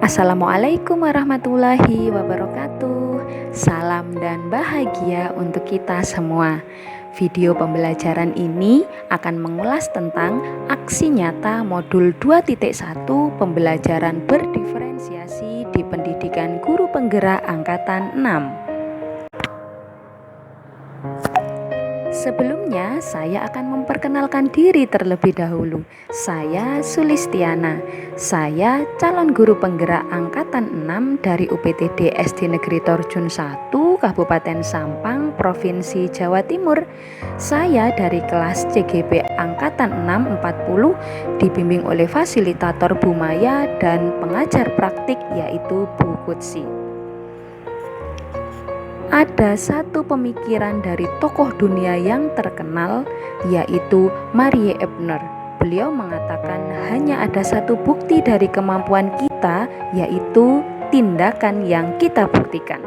Assalamualaikum warahmatullahi wabarakatuh. Salam dan bahagia untuk kita semua. Video pembelajaran ini akan mengulas tentang aksi nyata modul 2.1 pembelajaran berdiferensiasi di pendidikan guru penggerak angkatan 6. Sebelumnya, saya akan memperkenalkan diri terlebih dahulu. Saya Sulistiana. Saya calon guru penggerak angkatan 6 dari UPTD SD Negeri Torjun 1, Kabupaten Sampang, Provinsi Jawa Timur. Saya dari kelas CGP angkatan 6 40 dibimbing oleh fasilitator Bu Maya dan pengajar praktik yaitu Bu Kutsi. Ada satu pemikiran dari tokoh dunia yang terkenal, yaitu Marie Ebner. Beliau mengatakan hanya ada satu bukti dari kemampuan kita, yaitu tindakan yang kita buktikan.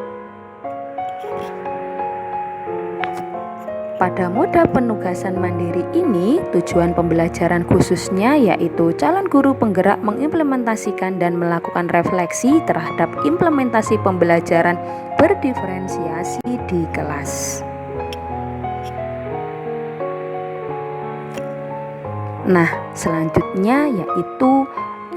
Pada moda penugasan mandiri ini, tujuan pembelajaran khususnya yaitu calon guru penggerak mengimplementasikan dan melakukan refleksi terhadap implementasi pembelajaran berdiferensiasi di kelas. Nah, selanjutnya yaitu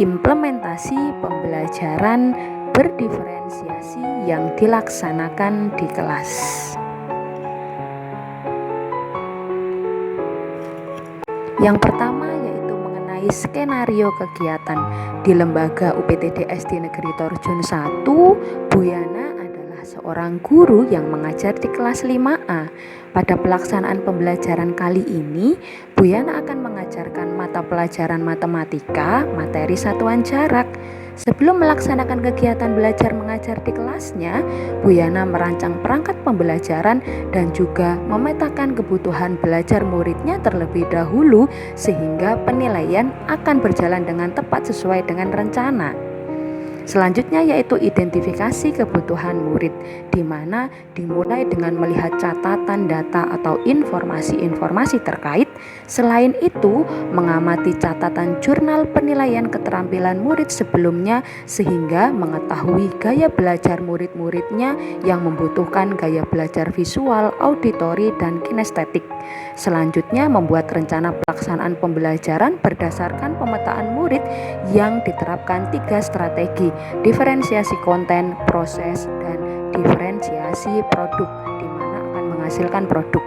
implementasi pembelajaran berdiferensiasi yang dilaksanakan di kelas. Yang pertama yaitu mengenai skenario kegiatan. Di lembaga UPTD SD Negeri Torjun 1, Bu Yana adalah seorang guru yang mengajar di kelas 5A. Pada pelaksanaan pembelajaran kali ini, Bu Yana akan mengajarkan mata pelajaran matematika, materi satuan jarak. Sebelum melaksanakan kegiatan belajar mengajar di kelasnya, Bu Yana merancang perangkat pembelajaran dan juga memetakan kebutuhan belajar muridnya terlebih dahulu sehingga penilaian akan berjalan dengan tepat sesuai dengan rencana. Selanjutnya yaitu identifikasi kebutuhan murid, di mana dimulai dengan melihat catatan data atau informasi-informasi terkait. Selain itu, mengamati catatan jurnal penilaian keterampilan murid sebelumnya sehingga mengetahui gaya belajar murid-muridnya yang membutuhkan gaya belajar visual, auditori, dan kinestetik. Selanjutnya membuat rencana pelaksanaan pembelajaran berdasarkan pemetaan murid yang diterapkan 3 strategi: diferensiasi konten, proses, dan diferensiasi produk, di mana akan menghasilkan produk.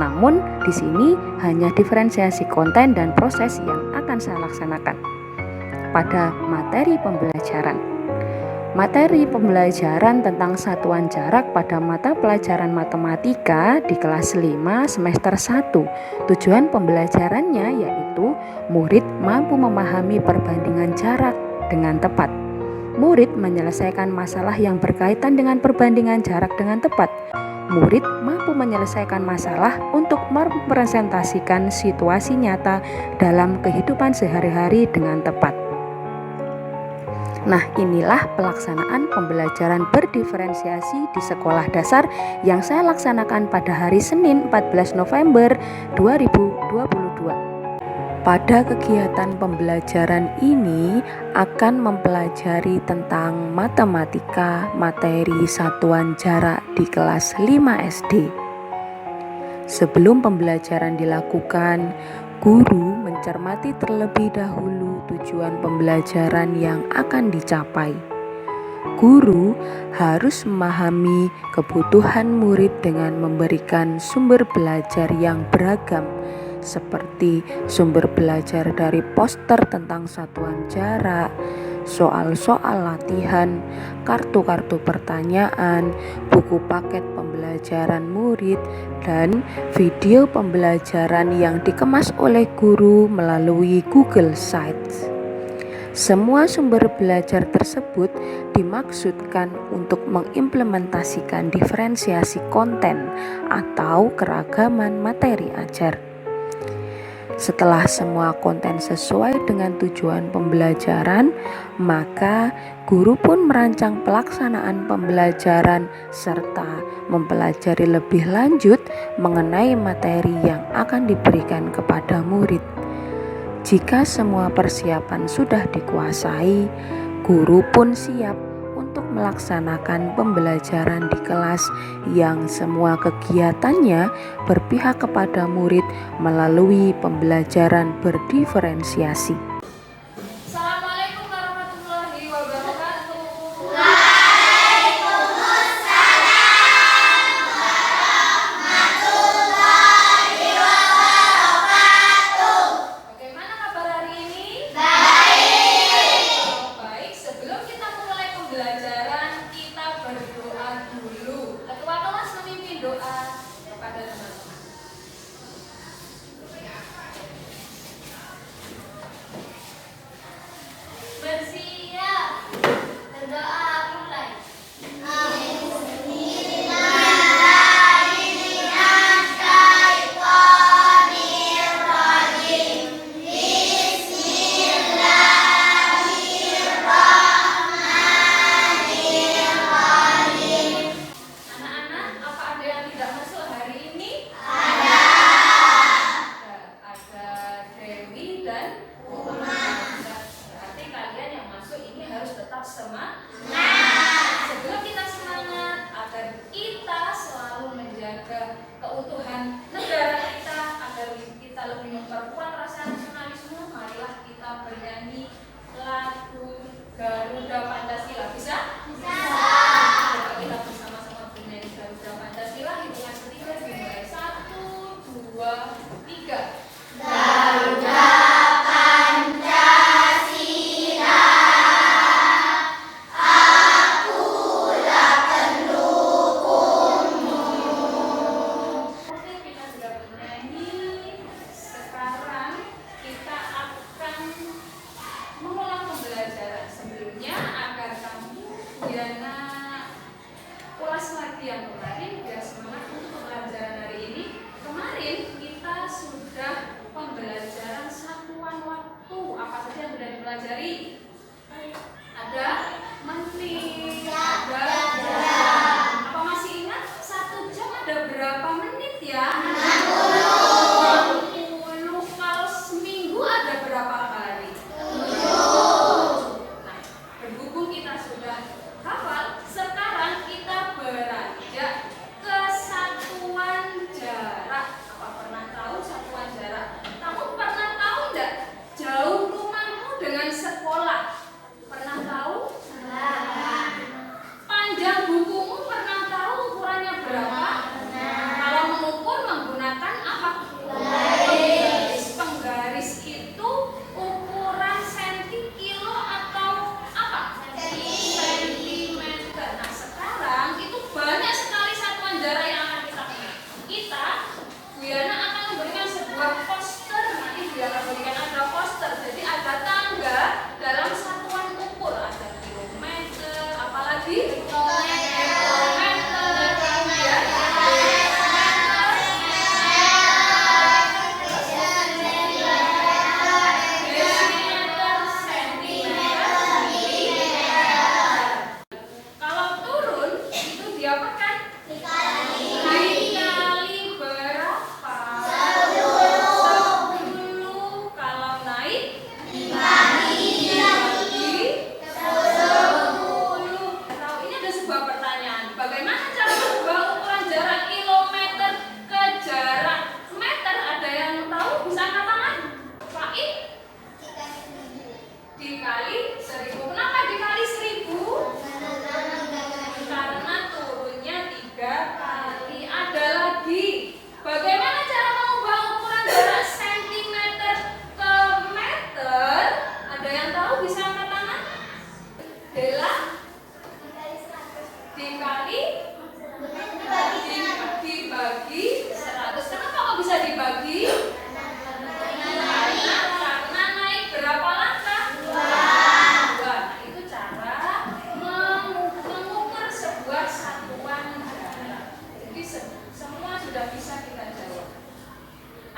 Namun di sini hanya diferensiasi konten dan proses yang akan saya laksanakan. Pada materi pembelajaran, materi pembelajaran tentang satuan jarak pada mata pelajaran matematika di kelas 5 semester 1. Tujuan pembelajarannya yaitu murid mampu memahami perbandingan jarak dengan tepat. Murid menyelesaikan masalah yang berkaitan dengan perbandingan jarak dengan tepat. Murid mampu menyelesaikan masalah untuk merepresentasikan situasi nyata dalam kehidupan sehari-hari dengan tepat. Nah, inilah pelaksanaan pembelajaran berdiferensiasi di sekolah dasar yang saya laksanakan pada hari Senin 14 November 2022. Pada kegiatan pembelajaran ini akan mempelajari tentang matematika materi satuan jarak di kelas 5 SD. Sebelum pembelajaran dilakukan, guru mencermati terlebih dahulu tujuan pembelajaran yang akan dicapai. Guru harus memahami kebutuhan murid dengan memberikan sumber belajar yang beragam, seperti sumber belajar dari poster tentang satuan jarak, soal-soal latihan, kartu-kartu pertanyaan, buku paket pembelajaran murid, dan video pembelajaran yang dikemas oleh guru melalui Google Sites. Semua sumber belajar tersebut dimaksudkan untuk mengimplementasikan diferensiasi konten atau keragaman materi ajar. Setelah semua konten sesuai dengan tujuan pembelajaran, maka guru pun merancang pelaksanaan pembelajaran serta mempelajari lebih lanjut mengenai materi yang akan diberikan kepada murid. Jika semua persiapan sudah dikuasai, guru pun siap untuk melaksanakan pembelajaran di kelas yang semua kegiatannya berpihak kepada murid melalui pembelajaran berdiferensiasi. Assalamualaikum warahmatullahi wabarakatuh. Bagaimana kabar hari ini? Baik, sebelum kita mulai pembelajaran, kita berdoa dulu. Ketua kelas memimpin doa kepada teman-teman. Bersiap, berdoa mulai. Anak-anak, apa ada yang tidak masuk hari ini? Ada Dewi dan berarti kalian yang masuk ini harus tetap semangat. Sebelum kita semangat, agar kita selalu menjaga keutuhan negara kita, agar kita lebih memperkuat rasa nasionalisme, marilah kita bernyanyi lagu Garuda Pancasila. Bisa? Coba kita bersama-sama bernyanyi Garuda Pancasila. Hitungan ketiga dimulai 1, 2, 3. Garuda Pancasila, akulah pendukungmu. Oke, kita sudah bernyanyi. Sekarang kita akan mengulang pembelajaran sebelumnya agar kamu Diana ulas lagi yang kemarin biar semangat untuk pembelajaran hari ini. Kemarin kita sudah pembelajaran satuan waktu. Apa saja yang sudah dipelajari? Ada menit, ada jam. Apa masih ingat 1 jam ada berapa menit ya? 60. Kalau seminggu ada berapa hari? 7. Nah, berhubung kita sudah hafal, sekarang kita beranjak ke satuan jarak. Apa pernah tahu satuan jarak? Kamu pernah tahu enggak jauh rumahmu dengan sekolah? Pernah tahu? Panjang bukumu pernah tahu ukurannya berapa? Kalau mengukur menggunakan apa? Penggaris. Penggaris itu ukuran senti, kilo atau apa? Sentimeter. Nah, sekarang itu banyak sekali satuan jarak yang akan kita kenal. Bu Yana akan memberikan sebuah poster. Nanti Bu Yana berikan ada poster. Jadi ada tangga dalam satuan ukur. Ada kilometer, apalagi? Kilometer, kemudian desimeter, sentimeter, milimeter. Kalau turun itu diapakan? Dikali berapa? 10. Kalau naik dibagi 10. Tahu ini ada sebuah pertanyaan. Bagaimana cara mengubah ukuran jarak kilometer ke jarak meter? Ada yang tahu? Bisa angkat tangan? Faid? Dikali 1000. Kenapa dikali 1000? Karena turunnya 3 kali. Ada lagi. Bagaimana cara mengubah ukuran jarak sentimeter ke meter? Ada yang tahu? Bisa angkat tangan? Bella? Dikali? Dibagi 100. Kenapa kok bisa dibagi? Karena naik berapa langkah? 2. Nah, itu cara mengukur sebuah satuan jarak. Jadi semua sudah bisa kita jawab.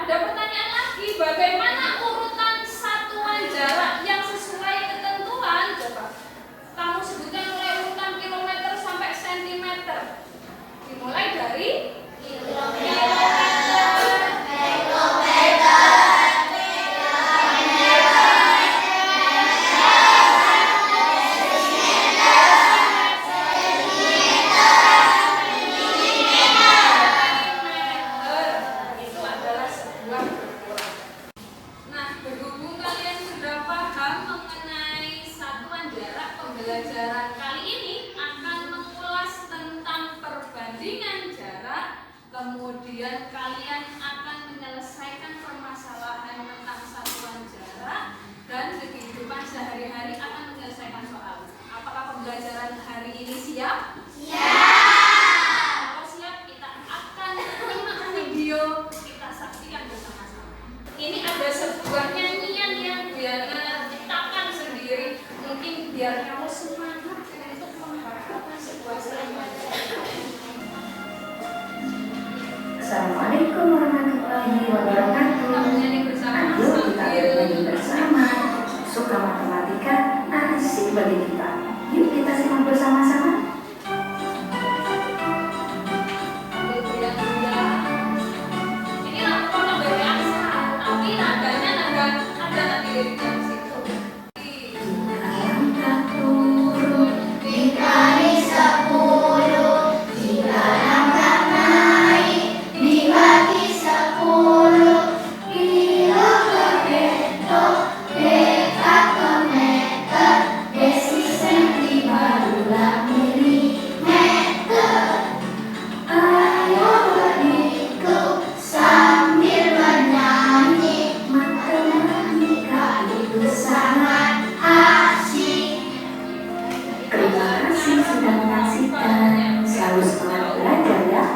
Ada pertanyaan lagi, bagaimana urutan satuan jarak yang sesuai ketentuan? Coba kamu sebutkan mulai urutan kilometer sampai sentimeter. Dimulai dari kilometer, liriknya di situ. Angkat turun, dikali 10, jika langkah naik, dibagi 10. Kilo ke meter, dekat ke meter, desi senti barulah milimeter. Ayo berhitung sambil bernyanyi, matematika itu sangat asik. Terima kasih sudah menyaksikan. Selalu semangat belajar ya.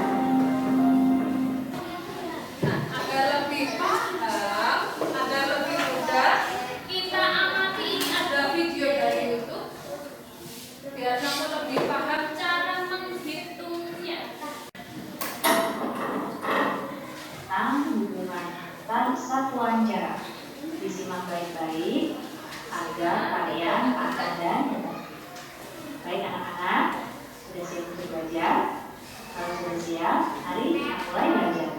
Nah, agar lebih paham, agar lebih mudah, kita amati ini ada video dari YouTube biar kamu lebih paham cara menghitungnya. Tentang hubungan antar satuan jarak. Disimak baik-baik agar kalian paham dan mudah. Baik anak-anak, sudah siap untuk belajar? Kalau sudah siap, mari kita mulai belajar.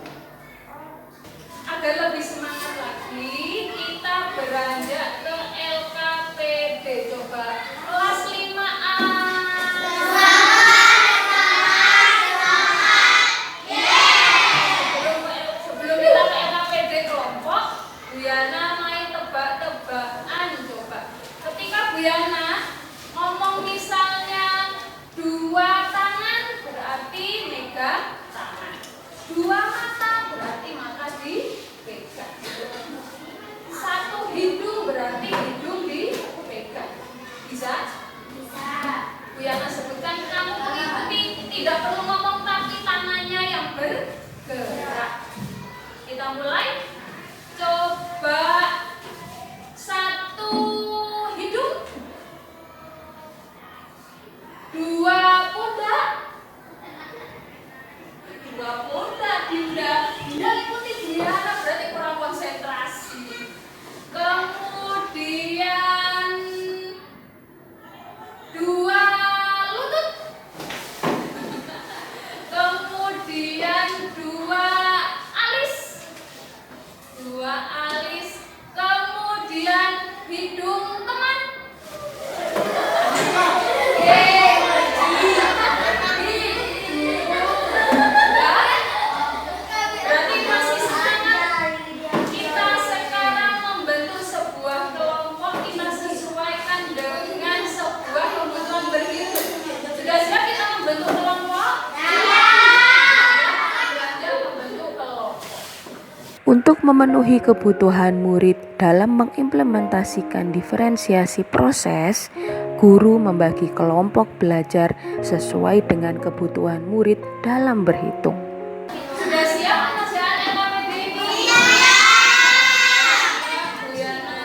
Agar lebih semangat lagi, kita beranjak ke LKPD. Coba kelas 5A. Sebelum kita ke LKPD kelompok, Bu Yana main tebak-tebakan. Coba ketika Bu Yana ngomong misalnya 2 tangan berarti megang tangan, 2 mata berarti mata dipegang, 1 hidung berarti hidung dipegang. Bisa? Bisa. Bu Yana sebutkan, kamu mengikuti, tidak perlu ngomong tapi tangannya yang bergerak. Kita mulai. Coba 1 hidung, 2 pundak, 2 pundak. Dinda ikuti dia, berarti kurang konsentrasi. Kemudian 2 lutut, kemudian 2 alis, 2 alis, kemudian hidung teman. Berarti masih semangat. Kita sekarang membentuk sebuah kelompok, kita sesuaikan dengan sebuah kebutuhan berhitung. Sudah siap kita membentuk kelompok? Belajar membentuk kelompok. Untuk memenuhi kebutuhan murid dalam mengimplementasikan diferensiasi proses, guru membagi kelompok belajar sesuai dengan kebutuhan murid dalam berhitung. Sudah siap pengerjaan LKPD ini? Bu Yana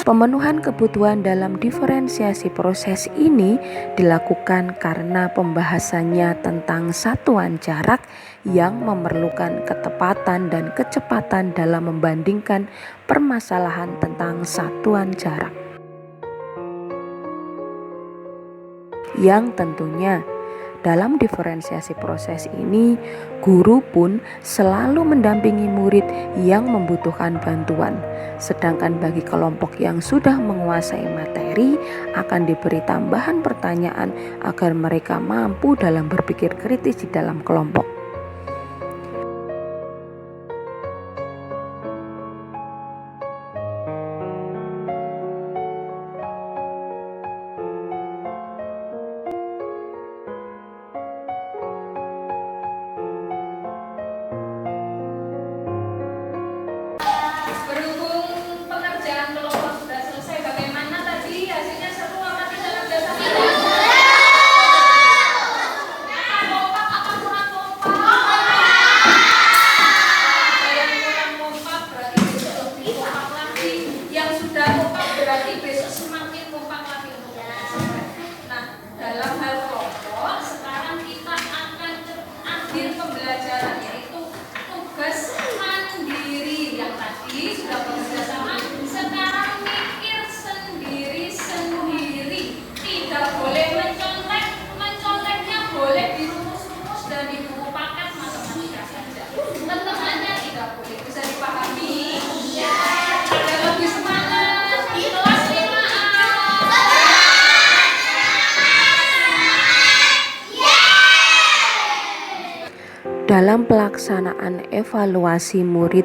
Pemenuhan kebutuhan dalam diferensiasi proses ini dilakukan karena pembahasannya tentang satuan jarak yang memerlukan ketepatan dan kecepatan dalam membandingkan permasalahan tentang satuan jarak. Yang tentunya dalam diferensiasi proses ini, guru pun selalu mendampingi murid yang membutuhkan bantuan. Sedangkan bagi kelompok yang sudah menguasai materi, akan diberi tambahan pertanyaan agar mereka mampu dalam berpikir kritis di dalam kelompok. Berhubung pengerjaan kelompok sudah selesai, bagaimana tadi hasilnya? Seru apa tidak? Apa kompak apa kurang kompak? Dalam pelaksanaan evaluasi murid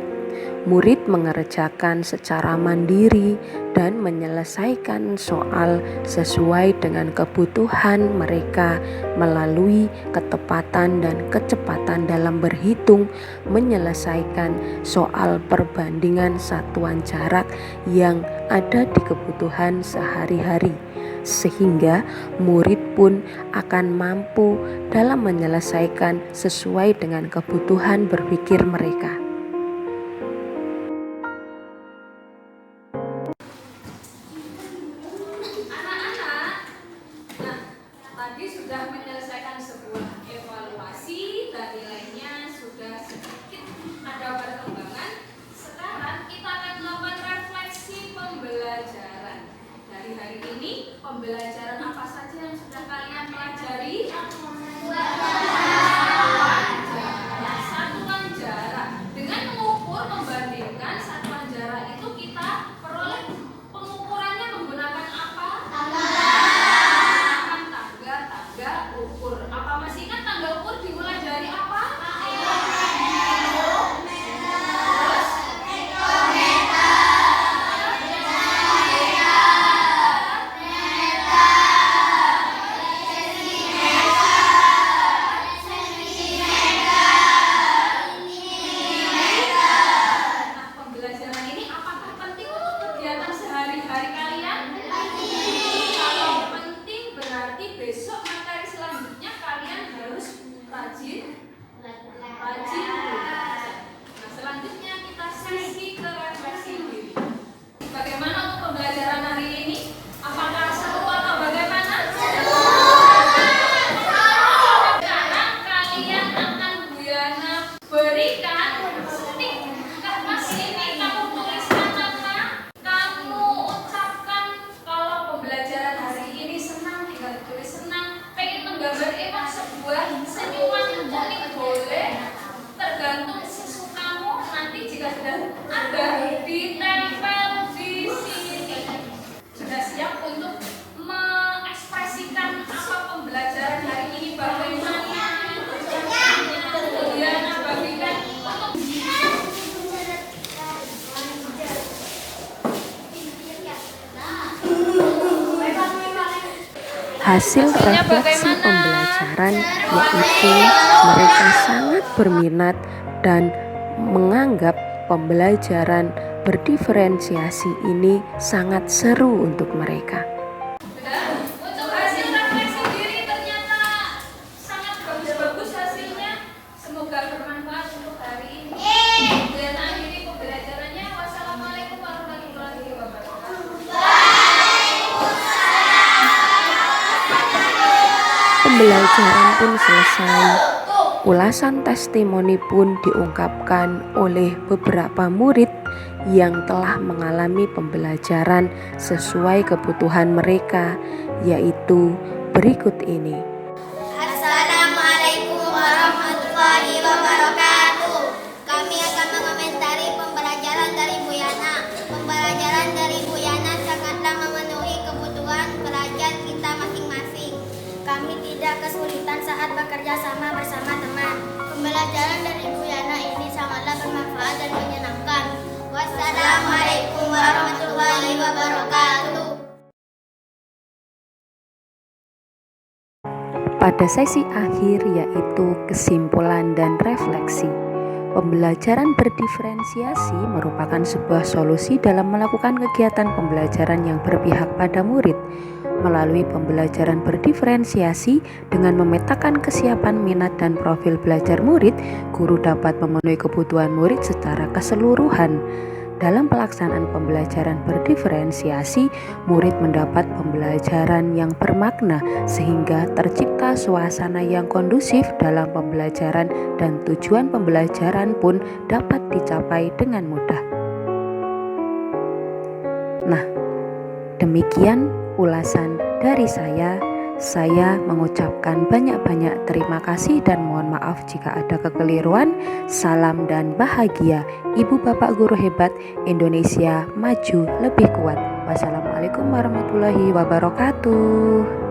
mengerjakan secara mandiri dan menyelesaikan soal sesuai dengan kebutuhan mereka melalui ketepatan dan kecepatan dalam berhitung, menyelesaikan soal perbandingan satuan jarak yang ada di kebutuhan sehari-hari, sehingga murid pun akan mampu dalam menyelesaikan sesuai dengan kebutuhan berpikir mereka. Tadi sudah menyelesaikan sebuah evaluasi dan nilainya sudah sedikit ada perkembangan. Sekarang kita akan melakukan refleksi pembelajaran. Dari hari ini, pembelajaran apa saja yang sudah kalian pelajari? Satuan jarak. Dengan mengukur, membandingkan satuan jarak itu kita peroleh pengukurannya menggunakan apa? Tangga ukur. Apa masih ingat tangga ukur dimulai dari apa? Nah, pembelajaran ini apakah penting untuk kegiatan sehari-hari kalian? Kalau penting berarti besok materi selanjutnya kalian harus rajin belajar. Nah, selanjutnya kita sesi ke refleksi diri. Bagaimana untuk pembelajaran hari ini? Apakah seru atau bagaimana? Sekarang kalian akan Bu Yana berikan stik kertas ini, kamu tuliskan nama, kamu ucapkan kalau pembelajaran hari ini senang, tinggal tulis senang, pengen menggambar emang sebuah senyuman unik boleh, tergantung sesukamu. Nanti jika sudah ada ditempel di sini. Sudah siap untuk mengekspresikan apa pembelajaran hari ini bagaimana? Yana bagikan untuk Hasil refleksi pembelajaran yaitu mereka sangat berminat dan menganggap pembelajaran berdiferensiasi ini sangat seru untuk mereka. untuk hasil refleksi diri ternyata sangat bagus-bagus hasilnya. Semoga bermanfaat untuk hari ini. Dan akhiri pembelajarannya. Wassalamualaikum warahmatullahi wabarakatuh. Pembelajaran pun selesai. Ulasan testimoni pun diungkapkan oleh beberapa murid yang telah mengalami pembelajaran sesuai kebutuhan mereka, yaitu berikut ini. Assalamualaikum warahmatullahi wabarakatuh. Kami akan mengomentari pembelajaran dari Bu Yana. Pembelajaran dari Bu Yana sangatlah memenuhi kebutuhan pelajar kita masing-masing. Kami tidak kesulitan saat bekerja sama bersama teman. Pembelajaran dari Bu Yana ini sangatlah bermanfaat dan menyenangkan. Wassalamualaikum warahmatullahi wabarakatuh. Pada sesi akhir yaitu kesimpulan dan refleksi. Pembelajaran berdiferensiasi merupakan sebuah solusi dalam melakukan kegiatan pembelajaran yang berpihak pada murid. Melalui pembelajaran berdiferensiasi dengan memetakan kesiapan minat dan profil belajar murid, guru dapat memenuhi kebutuhan murid secara keseluruhan. Dalam pelaksanaan pembelajaran berdiferensiasi, murid mendapat pembelajaran yang bermakna sehingga tercipta suasana yang kondusif dalam pembelajaran dan tujuan pembelajaran pun dapat dicapai dengan mudah. Nah, demikian ulasan dari saya. Saya mengucapkan banyak-banyak terima kasih dan mohon maaf jika ada kekeliruan. Salam dan bahagia. Ibu bapak guru hebat, Indonesia maju lebih kuat. Wassalamualaikum warahmatullahi wabarakatuh.